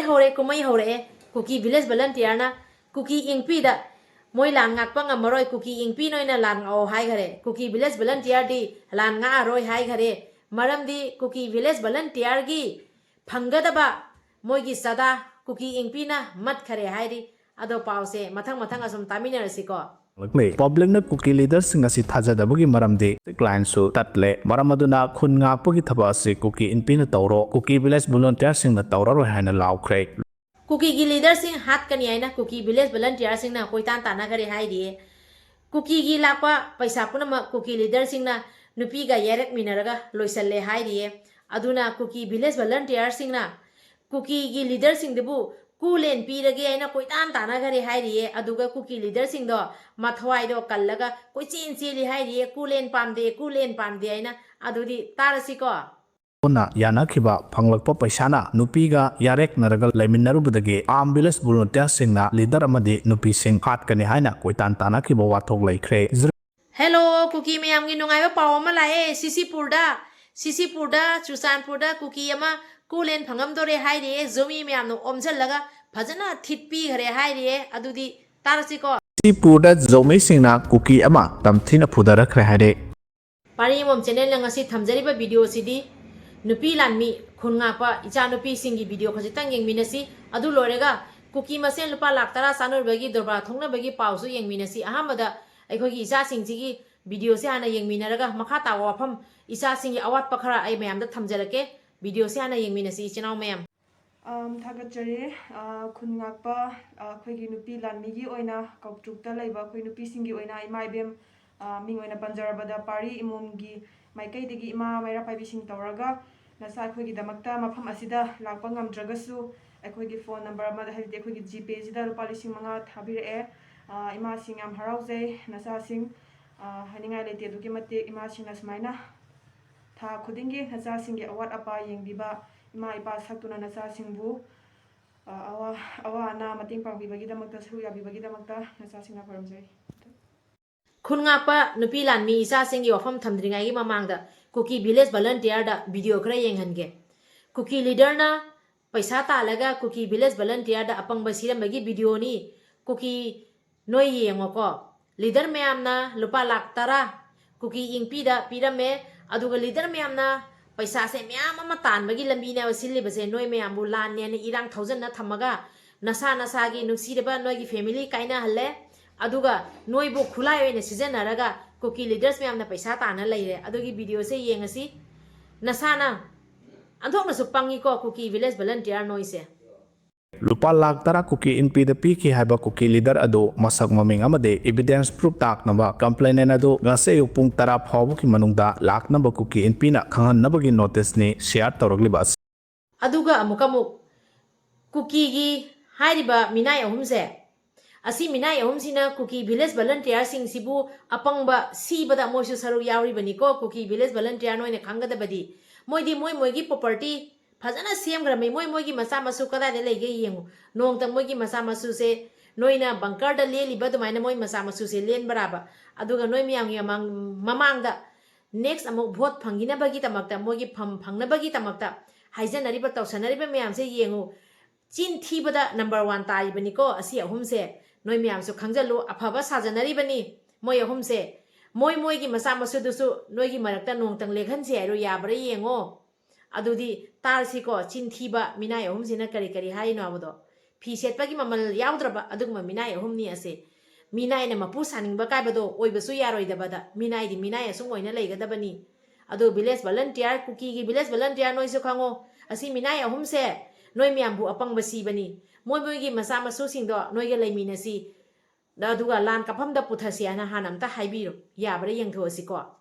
hore kumai hore kuki village volunteer na kuki ingpi da moi lan ngak pa ngamaroi kuki ingpi noina lan ngao haikhary kuki village volunteer di lan nga aroi haikhary maram di kuki village volunteer gi phangadaba moi gi sada kuki ingpi na mat khare hairi ado pause mathang asum taminarasi ko Problem na kuki leader singa si thajadabagi maramde client su tatle maramaduna khun ngakpagi thaba se kuki inpi na tawro kuki village volunteer singna tawro ro hana lawkhre kuki gi leader sing hat kani aina kuki village volunteer sing na koitan tana gare hairi kuki gi lakpa paisa punama kuki leader sing na nupi ga yerek minaraga loisalle hairi aduna kuki village volunteer sing na kuki gi leader sing debu Kuland pirage aina koitan tana gare hairi aduga kuki leader sing do mathwai do kallaga koi chin chili hairi Kuland pamde aina adudi tarasi ko ona yana khiba phanglakpa paisana nupiga yarek naragal laiminarubudage arm village volunteer singna leader amadi nupi sing hat kani haina koitan tana khiba wathok laikhre Hello kuki mayam gi nungai ba paw ma lae sisi purda chusanpurda kuki ama Kuland phangamdore hairi zomi mayam no omjalaga fajana thitpi khare hairi adudi tarasi ko si purda zomi singna kuki ama tamthina phudara khre haire pari mom channel lang asi thamjari ba video sidi nupi lanmi khunga pa icha nupi singi video khajitang yengminasi adu lorega kuki masel lupa lakh tara sanur bagi dorba thongna bagi pausu yengminasi ahamada aikhogi icha singji video se hana yengminaraga makha ta wafam isa singi awat pakhara ai mayam da thamjarake video se hana yengminasi chinau mayam Thagachari khungakpa khoigi nupi lanmigi oina kautrukta laiba khoi nupi singi oina imaibem ming oina panjarabada pari imomgi maikaidagi ima maira paibising tawraga nasa khoigi damakta mafam asida lakpa ngamdragasu khoigi phone number amada halite khoigi gp sida rupa lising manga thabire ima singam haraujai nasa sing haningai lete duki mate ima singna smaina tha khudingi nasa singi awat apa yengbiba ima ipa saktuna nasa singbu awa na mating pangbibagi damakta saru yabibagi damakta nasa singna paramjai khungakpa nupi lanmi isa singi wafam thamdringai gi mamangda kuki village volunteer da video khara yenghange kuki leader na paisa talaga kuki village volunteer da apang basiram bagi video ni kuki noi yengoko leader mayam na lupa lakh tara kuki ingpi da pirame aduga leader mayam na paisa se myam ama tan bagi lambi na wasilli base noi mayam bu lan ne ni irang 1000 na thamaga nasa gi nuksireba noi gi family kaina halle aduga noi bu khulai oine sijanaraga kuki leaders mayam na paisa tana laire adugi video se yengasi nasana anthok na su pangi ko kuki village volunteer noi se lupa lakh tara kuki inpi da pi ki haiba kuki leader ado masak maming amade evidence proof tak naba complainant ado gase upung tara phawu ki manungda lakh naba kuki inpi na khangan nabagi notice ni share tawragli bas aduga amukamuk kuki gi hairiba minai ahumse asi minai ahumsina kuki village volunteer sing sibu apangba sibada moisu saru yauri bani ko kuki village volunteer noine khangada badi moidi moi gi property fajana sem grame moi gi masa masu kada de lege yengu nong tang moi gi masa masu se noina bunker da le liba do maina moi masa masu se len baraba aduga noi miyang gi mamang da next amuk vote phangina bagi tamakta moi gi phangna bagi tamakta haijanari ba tawsanari ba miyam se yengu chin thibada number 1 tai bani ko asi ahum se noi miyam su khangjalu afaba sajanari bani moi ahum se moi gi masa masu du su noi gi marakta nong tang lekhan se ro yabra yengo adudi tarsi ko chinthiba minai ahum sina kari haino abodo phi setpagi mamal yaudraba adugma minai ahum ni ase minai na mapu saningba kaibado oibasu yaroidabada minai di minai asung oina leigadabani adu village volunteer kuki gi village volunteer noi su khango asi minai ahum se noi miambu apangba sibani moi gi masa masu singdo noi ga leiminasi aduga lan kaphamda puthasiana hanamta haibiro yabra yengthosi ko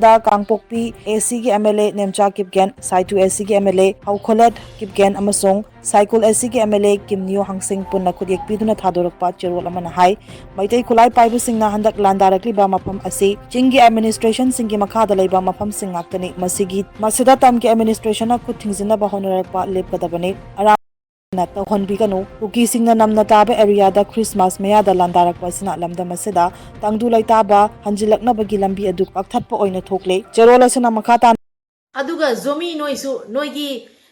da kangpokpi AC ki MLA Nemcha Kipgen Saitu AC ki MLA Haukholat Kipgen amasong Cycle AC ki MLA Kimniu Hangsing punna khudek piduna thadorakpa cherol amana hai maitai khulai paibu singna handak landarakli ba mafam asi chingi administration singi makha da leiba mafam singaktani masigi masida tam ki administration na khuthingjina ba honorakpa lepkadabani ara na ta honbiganu kuki singna namna taba area da Christmas meya da landarakpa sina lamda masida tangdu laitaba hanjilakna bagi lambi adu pakthatpa oina thokle cherola sina makha ta aduga zomi noisu noigi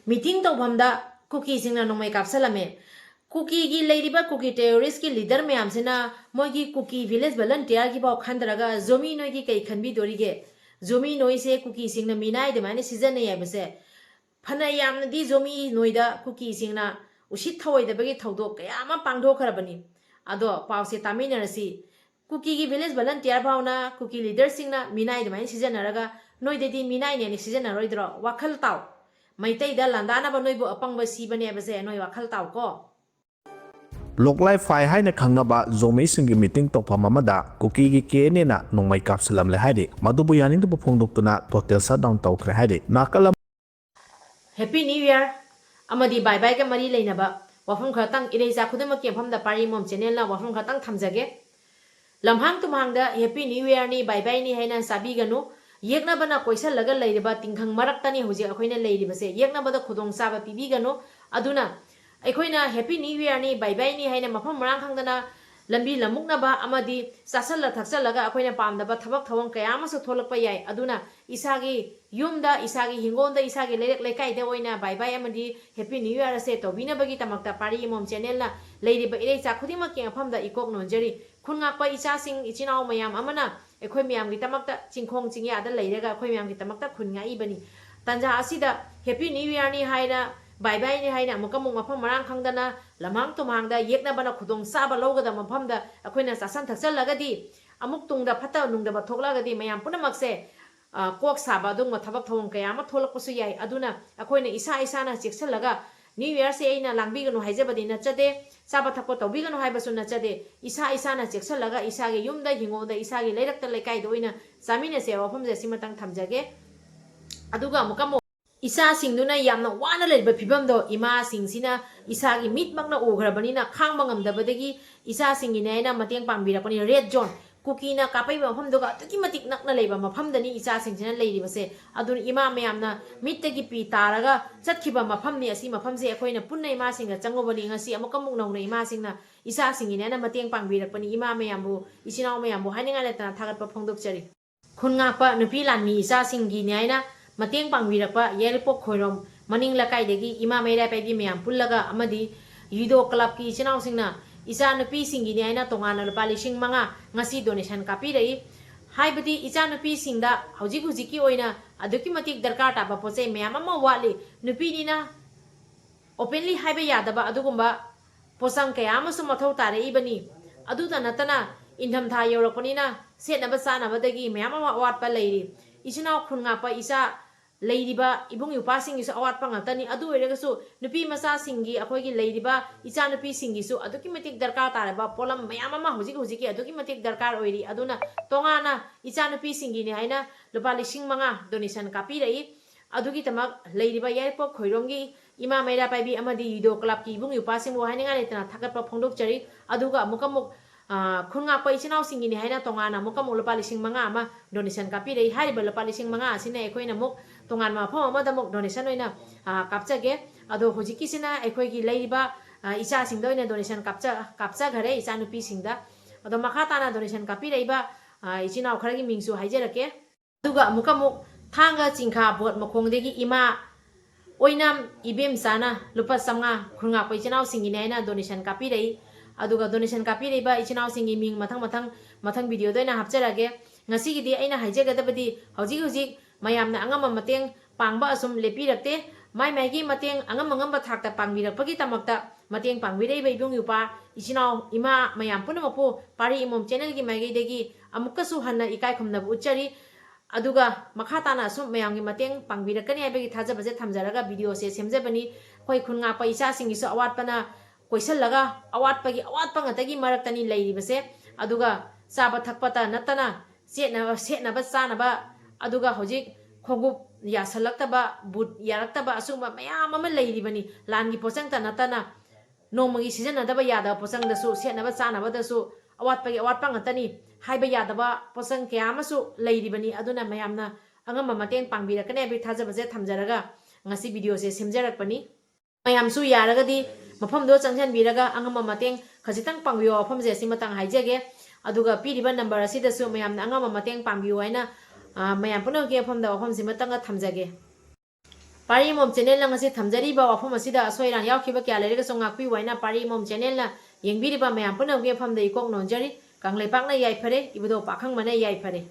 meeting tawbamda kuki singna nomai kapsalame kuki gi leiriba kuki terrorist ki leader mayam sina moigi kuki village volunteer gi baw khandaraga zomi noi gi kai khanbi dori ge zomi noi se kuki singna minai de mane season ne yabse phana yamna di zomi noida kuki singna usit thawai da bagi thawdo kaya ma pangdo kharabani ado pause tamina rasi kuki gi village volunteer bawna kuki leader singna minai de mane season naraga noida di minai ne season na roidro wakhal taw maitai da landana ba noibo apang ba si bane base noi wakhal taw ko Loklai fai hai na khangnaba zomi singi meeting tokpham amada kuki gi kene na nongmai kapsalam le haidi madubu yaning du phongdok tuna total shutdown tawkhre haidi nakalam Happy New Year amadi bye bye ka mari leinaba wafum khatang ireja khudama ke pham da pari mom channel na wafum khatang thamjage lamhang tumhang da Happy New Year ni bye bye ni haina sabi ganu yekna bana koisal laga leiriba tingkhang marak tani hoje akhoina leiriba se yekna bada khudong saba pibi ganu aduna aikoina Happy New Year ni bye bye ni haina mafam marang khangdana lambi lamukna ba amadi sasal thaksal laga akoina pamda ba thabak thawang kaya ma su tholakpa yai aduna isagi yumda isagi hingonda isagi lerek lekai de oina bye bye amadi Happy New Year se to bina bagi tamakta pari mom channel na leiri ba ire cha khudima ke afamda ikok nonjari khunga pa isa sing ichinau mayam amana ekhoi myam gi tamakta chingkhong chingya da leirega ekhoi myam gi tamakta khunga ibani tanja asida Happy New Year ni haina bye bye ni haina mukamung mafam marang khangdana lamang tumhangda yekna bana khudong saba logada mafamda akoina sasan thaksal lagadi amuk tungda phata nungda ba thoklagadi mayam punamak se kok saba dung ma thabak thawong kaya ma tholakpasu yai aduna akoina isa isa na cheksal laga New Year se aina langbi ganu haijabadi na chade saba thakko tawbi ganu haibasu na chade isa isa na cheksal laga isa ge yumda hingoda isa ge leirakta lekai doina samine se wafam je simatang thamjage aduga mukamo isa singduna yamna wana leba phibam do ima singsina isa gi mitmakna ugrabani khangba ngamdabadagi isa singine na mateng pangbirakani red zone Kukina kapai mafam doga tuki matik nakna leba mafam dani isa singsina leiri base adun ima mayamna mittagi pi taraga chatkhiba mafam ni asi mafam se akoina punna ima singa changobani ngasi amukamuk nauna ima singna isa singine na mateng pangbirakani ima mayambu isinau mayambu haninga letana thagatpa phongdokchari khunga pa nupi lanmi isa singi nyaina mateng pangbirakpa yelpok khoirom maning lakai degi ima meira paibi mayam pullaga amadi yudo club ki isinau singna isa nupi singi ni aina tongana lupa lising manga ngasi donation kapi rei haibadi isa nupi singda hauji ki oina aduki matik darkar taba pose mayam ama wali nupi ni na openly haiba yadaba adugumba posang kaya amasu mathau tare ibani aduda natana indham tha yorakpani na setnaba sanabadagi mayam ama watpa leiri isinau khunga pa isa leiriba ibung yupa singi su awat pangatani adu eregasu nupi masa singi akhoigi leiriba icha nupi singi su aduki matik darkar tareba polam mayam ama hujiki aduki matik darkar oiri aduna tongana icha nupi singi ni haina lupa lising manga donation kapi rei adugi tamak leiriba yaipok khoiromgi ima meira paibi amadi yudo club ki ibung yupa singu haina letana thagatpa phongdok chari aduga mukamuk khunga pa isinau singi ni haina tongana mukamuk lupa lising manga ama donation kapi rei hariba lupa lising manga asina ekhoina muk tongan ma phom amada mok donation oina kapchage ado hojiki sina ekhoi gi leiba isa singda oina donation kapcha ghare isa nupi singda ado makha tana donation kapi reiba ichina khara gi mingsu haijerake aduga mukamuk thanga chingkha bot makhong degi ima oinam ibem sana lupa samnga khunga pa ichina singi naina donation kapi rei aduga donation kapi reiba ichina singi ming mathang video doina hapjarage ngasi gi di aina haijegadabadi hojik mayamna angama mateng pangba asum lepirakte mai gi mateng angama thakta pangbirakpagi tamakta mateng pangbirei ibung yupa isinau ima mayam punamapu pari imom channel gi mai degi amukasu hanna ikai khumna uchari aduga makhatana asum mayam gi mateng pangbirakani aibagi thajabaje thamjaraga video se semjabani khoi khunga pa isa singi su awatpana koisal laga awatpagi awatpangatagi maraktani leiribase aduga saba thakpata natana setnaba sanaba aduga hojik khogup yasalakta but yarakta asuma mayam ama leiribani langi posang ta natana nomagi season adaba yada posang dasu setnaba sanaba dasu awatpagi awatpa ngatani haiba yadaba posang kyamasu leiribani aduna mayamna angama mateng pangbirakane bi thajabaje thamjaraga ngasi video se semjarakpani mayamsu yaragadi mafam do changjan biraga angama mateng khajitang pangbiyo afam je simatang haijege aduga piriba number asidasu mayamna angama mateng pangbiyo aina mayam puno ke afam da afam simatanga thamjage Pari mom channel lang asi thamjari ba wafum asida asoi ran yaw khiba kya lere ga song ngakpi waina pari mom channel na yengbiri ba mayam punam ge pham dei kok nonjari kanglei pak na yai phare ibudo pakhang mana yai phare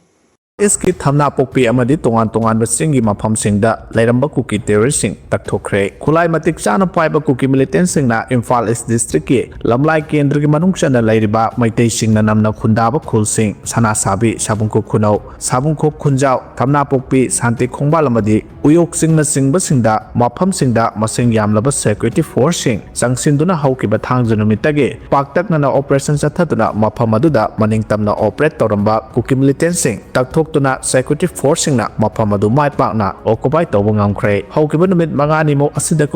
Iski thamna pokpi amadi tongan tongan basingi mafam singda lairamba kuki terroristing takthokre khulai matik chana paiba kuki militant singna Imphal East district ki lamlai kendra ki manung chana lairiba maitei singna namna khundaba khulsing sana sabi sabungkop khunau sabungkop khunjau thamna pokpi santi khongba lamadi uyok singna singba singda mafam singda masing yamlaba security force sing sangsinduna haukiba thangju numitage paktakna operation chathaduna mafam aduda maningtamna operate toramba kuki militant sing takthok tuna security force singna mafam adu mai pakna occupy tawba ngamkhre haukiba numit mangani mo asida